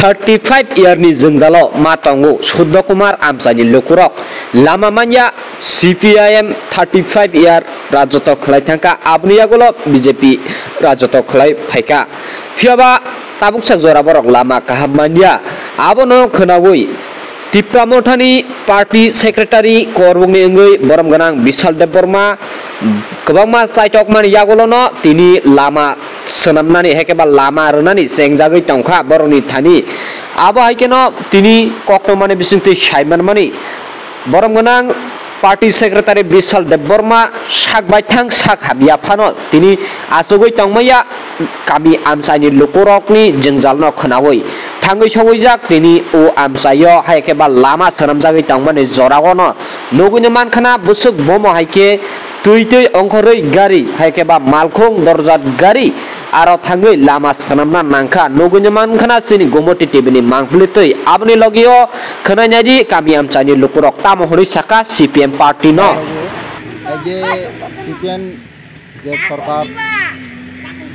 35 year ni jengjalo matango Suddo Kumar Amsani Lukurok lama manya CPIM 35 year rajoto khlai thangka abniyagulo BJP rajoto khlai phaika phiaba tabuk sakjora borok lama kahamania abono khonawui Tipramothani Party Secretary Korbungni engui borom ganang Bishal Deborma kobangma saitok mani yagulono tini lama senamnani hekeba lama runani sengjagui tongkha boroni thani abo haikeno tini koktomani bisingti saiman mani borom ganang Party Secretary Bishal Deborma sak baithang sak habia phano tini asugui tongmaya kami amsani lukurokni jengjalno khonawui thangui sawujak tini o amsayo haikeba lama sanamjagui tongmani joragono nuguni mankhana busuk bomo haike tuitui ongkhorui gari haikeba malkhung dorjat gari aro thangui lama sanamna nangkha nuguni mankhana chini gomoti tibini mangplitui abni logio khonainyadi kami amsani lukurok tamohuri saka CPM party no যে CPM যে সরকার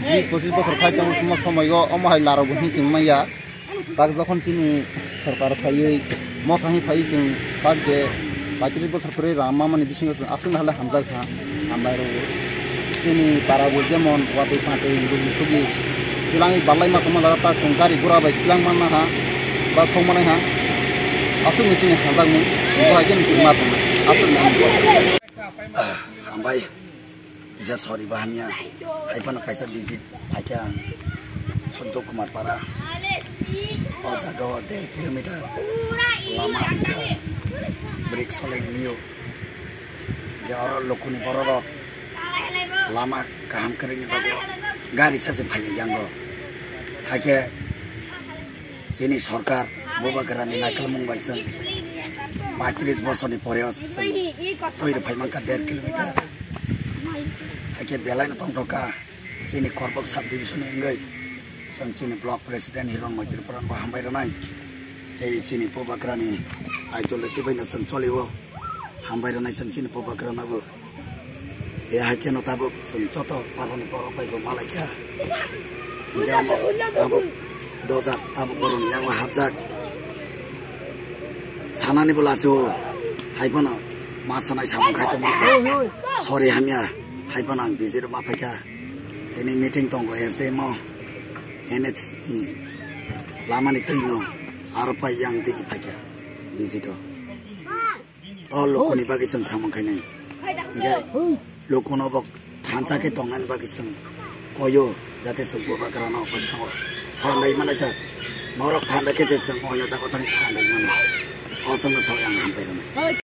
20-25 বছর খাইতে সময়ও অমহাই লারবনি চিংমাইয়া তাক যখন চিনি সরকার ফাইयै মথাহি ফাই চিং তাক যে 35 বছর পরে রামা মানে বিসিং আসুন হলে হামজাই খা আমরাও চিনি পারাবো যেমন ওয়াতে ফাটে রুগি সুগি তিলাঙি বালাই মাতমা লাগা তা গাড়ি ঘোড়া বাই তিলাং মানা হা বা থমানাই হা আসুন মিসিং হামজাং বহাইকেন মাতমা আসুন Ambai bisa sorry bahannya Aipan kaisa visit aja Suddo Kumar para oh jaga 1 kilometer lama break soleng niu ya orang lokuni borok lama kaham kering bago gari saja bhai janggo hake sini sarkar boba garani nakal mungbaisang 35 বছর ni pore toir bhai mangka 1 kilometer hake belai na tongtoka sini korbok sub division engai sang sini block president Hiron Maitir Puran bahambai ranai ei sini pobakrani aitole chibaina sang choliwo hambai ranai sang sini pobakrana bo e hake no tabuk sang choto paroni poropai go malakya jamo tabuk doza tabuk boroni yang habjak sanani bolacho haipana masanai samung khaito sorry hamya haipana bizir maphaika tini meeting tongo ese mo NH lamani tino aropa yang tiki phaka bizito all lokoni bagi sang samung khainai nge lokono bok thancha ke tongan bagi sang koyo jate sungbo bakarana paskhawa phandai mana sa morok phanda ke je sang oyo jago tang phandai mana awesome sayang hampir